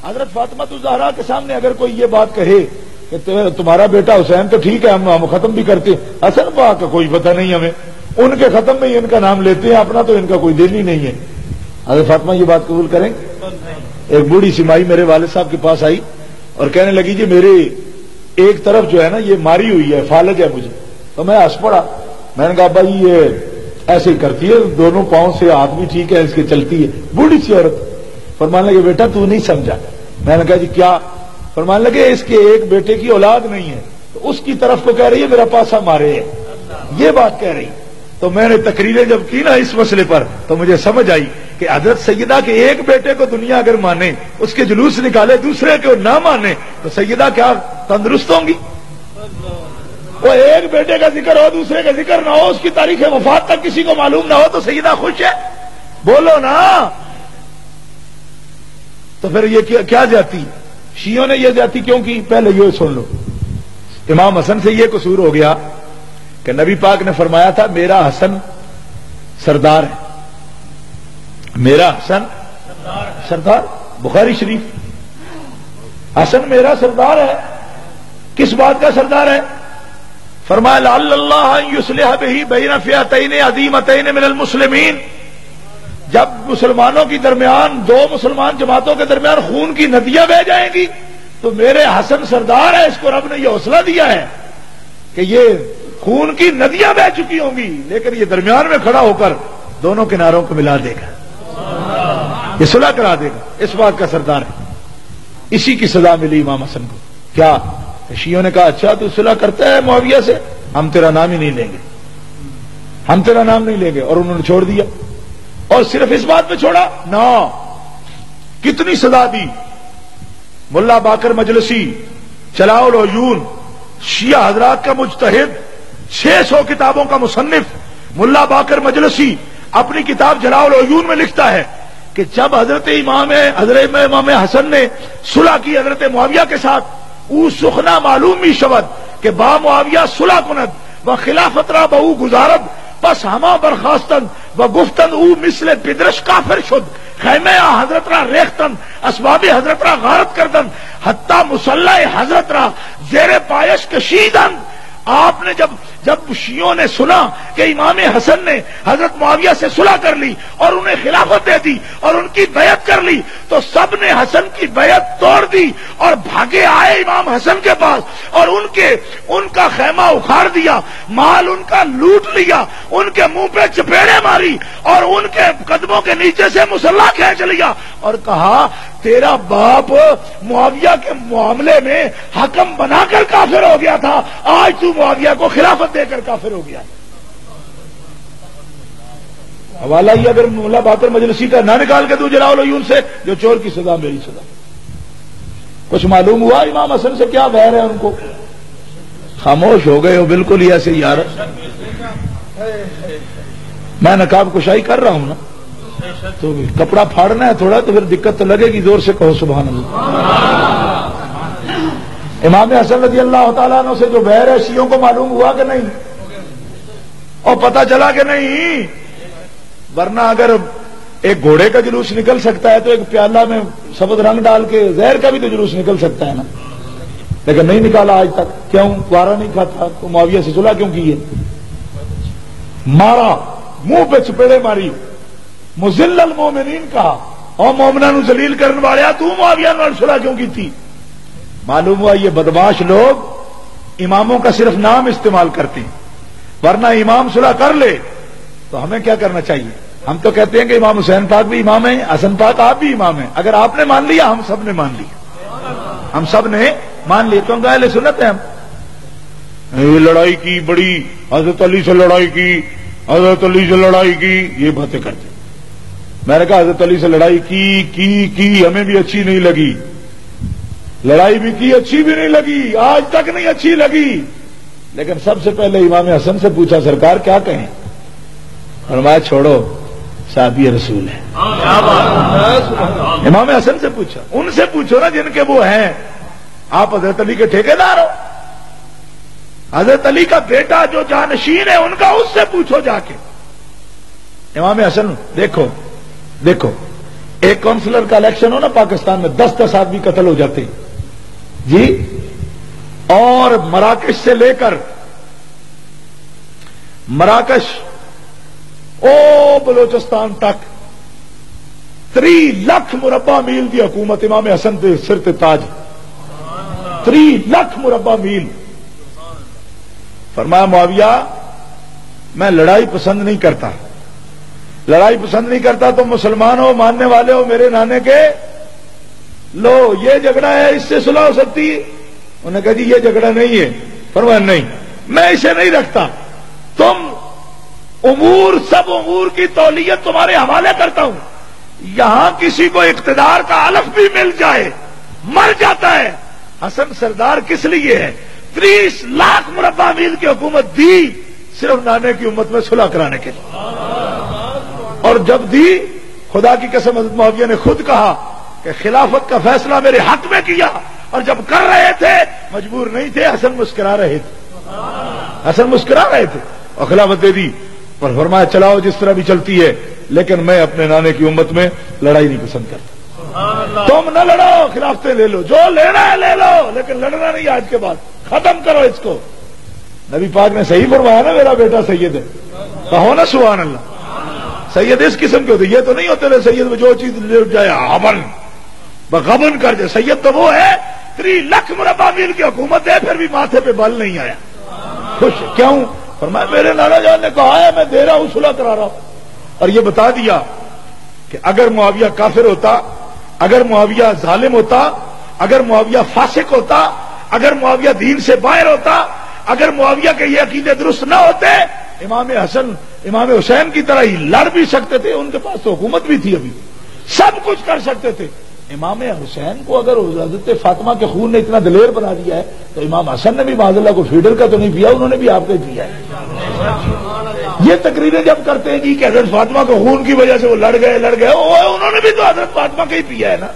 حضرت فاطمہ الزہرا کے سامنے اگر کوئی یہ بات کہے کہ تمہارا بیٹا حسین تو ٹھیک ہے ہم ختم بھی کرتے ہیں، حسن پاک کا کوئی پتہ نہیں ہمیں، ان کے ختم میں ہی ان کا نام لیتے ہیں، اپنا تو ان کا کوئی دل ہی نہیں ہے، حضرت فاطمہ یہ بات قبول کریں؟ ایک بوڑھی سی مائی میرے والد صاحب کے پاس آئی اور کہنے لگی جی میرے ایک طرف جو ہے نا یہ ماری ہوئی ہے، فالج ہے مجھے، تو میں ہنس پڑا، میں نے کہا بھائی یہ ایسے ہی کرتی ہے، دونوں پاؤں سے ہاتھ بھی ٹھیک ہے اس کے چلتی ہے، بوڑھی سی عورت۔ فرمانے لگے بیٹا تو نہیں سمجھا۔ میں نے کہا جی کیا؟ فرمانے لگے اس کے ایک بیٹے کی اولاد نہیں ہے تو اس کی طرف کو کہہ رہی ہے میرا پاسا مارے ہے، یہ بات کہہ رہی۔ تو میں نے تقریریں جب کی نا اس مسئلے پر تو مجھے سمجھ آئی کہ حضرت سیدہ کے ایک بیٹے کو دنیا اگر مانے، اس کے جلوس نکالے، دوسرے کو نہ مانے تو سیدہ کیا تندرست ہوں گی؟ وہ ایک بیٹے کا ذکر ہو دوسرے کا ذکر نہ ہو، اس کی تاریخ وفات تک کسی کو معلوم نہ ہو تو سیدہ خوش ہے؟ بولو نا۔ تو پھر یہ کیا جاتی؟ شیعوں نے یہ جاتی کیوں کی؟ پہلے یہ سن لو، امام حسن سے یہ قصور ہو گیا کہ نبی پاک نے فرمایا تھا میرا حسن سردار ہے، میرا حسن سردار، بخاری شریف، حسن میرا سردار ہے۔ کس بات کا سردار ہے؟ فرمایا لعل اللہ ان یصلح بہ بین فئتین عظیمتین من المسلمین، جب مسلمانوں کی درمیان، دو مسلمان جماعتوں کے درمیان خون کی ندیاں بہ جائیں گی تو میرے حسن سردار ہے، اس کو رب نے یہ حوصلہ دیا ہے کہ یہ خون کی ندیاں بہ چکی ہوں گی لیکن یہ درمیان میں کھڑا ہو کر دونوں کناروں کو ملا دے گا، یہ صلح کرا دے گا، اس بات کا سردار ہے۔ اسی کی سزا ملی امام حسن کو۔ کیا؟ شیعوں نے کہا اچھا تو صلح کرتا ہے معاویہ سے، ہم تیرا نام ہی نہیں لیں گے، ہم تیرا نام نہیں لیں گے، اور انہوں نے چھوڑ دیا۔ اور صرف اس بات پہ چھوڑا نہ، کتنی سزا دی۔ ملا باقر مجلسی چلاء العیون، شیعہ حضرات کا مجتہد، 600 کتابوں کا مصنف ملا باقر مجلسی اپنی کتاب جلاء العیون میں لکھتا ہے کہ جب حضرت امام حسن نے صلح کی حضرت معاویہ کے ساتھ، او سخنا معلومی شود کہ با معاویہ صلح کند و خلافت را بہو گزارد، پس ہما برخاستن و گفتن او مثل پدرش کافر شد، خیمہ حضرت را ریختن، اسباب حضرت را غارت کردن، حتی مسلح حضرت را زیر پایش کشیدن۔ آپ نے جب شیعوں نے سنا کہ امام حسن نے حضرت معاویہ سے صلح کر لی اور انہیں خلافت دے دی اور ان کی بیعت کر لی تو سب نے حسن کی بیعت توڑ دی اور بھاگے آئے امام حسن کے پاس اور ان کا خیمہ اکھاڑ دیا، مال ان کا لوٹ لیا، ان کے منہ پہ چپیڑے ماری اور ان کے قدموں کے نیچے سے مسلح کھینچ لیا اور کہا تیرا باپ معاویہ کے معاملے میں حکم بنا کر کافر ہو گیا تھا، آج تو معاویہ کو خلافت دے کر کافر ہو گیا۔ حوالہ یہ اگر مولا باقر مجلسی کا نہ نکال کے تو جلاء العیون سے، جو چور کی سزا میری سزا۔ کچھ معلوم ہوا امام حسن سے کیا ویر ہے ان کو؟ خاموش ہو گئے ہو بالکل ہی ایسے یار۔ میں نقاب کشائی کر رہا ہوں نا، تو کپڑا پھاڑنا ہے تھوڑا تو پھر دقت تو لگے گی، زور سے کہو سبحان اللہ۔ امام حسن رضی اللہ تعالیٰ عنہ سے جو بہر ہے شیعوں کو معلوم ہوا کہ نہیں؟ اور پتہ چلا کہ نہیں؟ ورنہ اگر ایک گھوڑے کا جلوس نکل سکتا ہے تو ایک پیالہ میں سبز رنگ ڈال کے زہر کا بھی تو جلوس نکل سکتا ہے نا، لیکن نہیں نکالا آج تک۔ کیوں؟ وارہ نہیں کھاتا تو معاویہ سے صلح کیوں کی ہے؟ مارا، منہ پہ چپیڑے ماری، مذل المومنین کہا، اور مومنوں نو ذلیل کرنے والے تو معاویہ نال صلح کیوں کی تھی؟ معلوم ہوا یہ بدماش لوگ اماموں کا صرف نام استعمال کرتے ہیں، ورنہ امام صلح کر لے تو ہمیں کیا کرنا چاہیے؟ ہم تو کہتے ہیں کہ امام حسین پاک بھی امام ہیں، حسن پاک آپ بھی امام ہیں۔ اگر آپ نے مان لیا ہم سب نے مان لیا، ہم سب نے مان لیا، کیونکہ اہل سنت ہیں ہم۔ یہ لڑائی کی بڑی، حضرت علی سے لڑائی کی، حضرت علی سے لڑائی کی، یہ باتیں کرتے۔ میں نے کہا حضرت علی سے لڑائی کی ہمیں بھی اچھی نہیں لگی، لڑائی بھی کی اچھی بھی نہیں لگی، آج تک نہیں اچھی لگی، لیکن سب سے پہلے امام حسن سے پوچھا سرکار کیا کہیں؟ فرمایا چھوڑو، صحابی رسول ہے۔ امام حسن سے پوچھا، ان سے پوچھو نا جن کے وہ ہیں، آپ حضرت علی کے ٹھیکیدار ہو، حضرت علی کا بیٹا جو جانشین ہے ان کا، اس سے پوچھو جا کے۔ امام حسن دیکھو ایک کونسلر کا الیکشن ہو نا پاکستان میں 10-10 آدمی قتل ہو جاتے جی، اور مراکش سے لے کر مراکش بلوچستان تک 3 لاکھ مربع میل کی حکومت امام حسن دے سر تے تاج، 3 لاکھ مربع میل. فرمایا معاویہ میں لڑائی پسند نہیں کرتا، لڑائی پسند نہیں کرتا، تو مسلمان ہو، ماننے والے ہو میرے نانے کے، لو یہ جھگڑا ہے اس سے صلح ہو سکتی ہے. انہوں نے کہا جی یہ جھگڑا نہیں ہے. فرمایا نہیں میں اسے نہیں رکھتا، تم سب امور کی تولیت تمہارے حوالے کرتا ہوں. یہاں کسی کو اقتدار کا الف بھی مل جائے مر جاتا ہے. حسن سردار کس لیے ہے؟ 30 لاکھ مربع میل کی حکومت دی صرف نانے کی امت میں صلح کرانے کے لیے. اور جب دی، خدا کی قسم حضرت معاویہ نے خود کہا کہ خلافت کا فیصلہ میرے حق میں کیا، اور جب کر رہے تھے مجبور نہیں تھے، حسن مسکرا رہے تھے، حسن مسکرا رہے تھے اور خلافت دے دی. پر فرمایا چلاؤ جس طرح بھی چلتی ہے، لیکن میں اپنے نانے کی امت میں لڑائی نہیں پسند کرتا. تم نہ لڑو، خلافتیں لے لو، جو لینا ہے لے لو، لیکن لڑنا نہیں. آج کے بعد ختم کرو اس کو. نبی پاک نے صحیح فرمایا نا میرا بیٹا سید ہے، کہو نا سبحان اللہ. سید اس قسم کے ہوتے، یہ تو نہیں ہوتے سید میں جو چیز لے جائے غبن کر جائے. سید تو وہ ہے 3 لاکھ مربع میل کی حکومت ہے، پھر بھی ماتھے پہ بل نہیں آیا. خوش کیوں؟ فرمایا میرے نانا جان نے کہا ہے میں دے رہا ہوں، صلح کرا رہا ہوں. اور یہ بتا دیا کہ اگر معاویہ کافر ہوتا، اگر معاویہ ظالم ہوتا، اگر معاویہ فاسق ہوتا، اگر معاویہ دین سے باہر ہوتا، اگر معاویہ کے یہ عقیدے درست نہ ہوتے، امام حسن امام حسین کی طرح ہی لڑ بھی سکتے تھے. ان کے پاس تو حکومت بھی تھی، ابھی سب کچھ کر سکتے تھے. امام حسین کو اگر حضرت فاطمہ کے خون نے اتنا دلیر بنا دیا ہے تو امام حسن نے بھی معاذ اللہ کو فیڈر کا تو نہیں پیا، انہوں نے بھی آپ کا ہی پیا ہے. یہ تقریریں جب کرتے ہیں جی کہ حضرت فاطمہ کو خون کی وجہ سے وہ لڑ گئے، انہوں نے بھی تو حضرت فاطمہ کا ہی پیا ہے نا.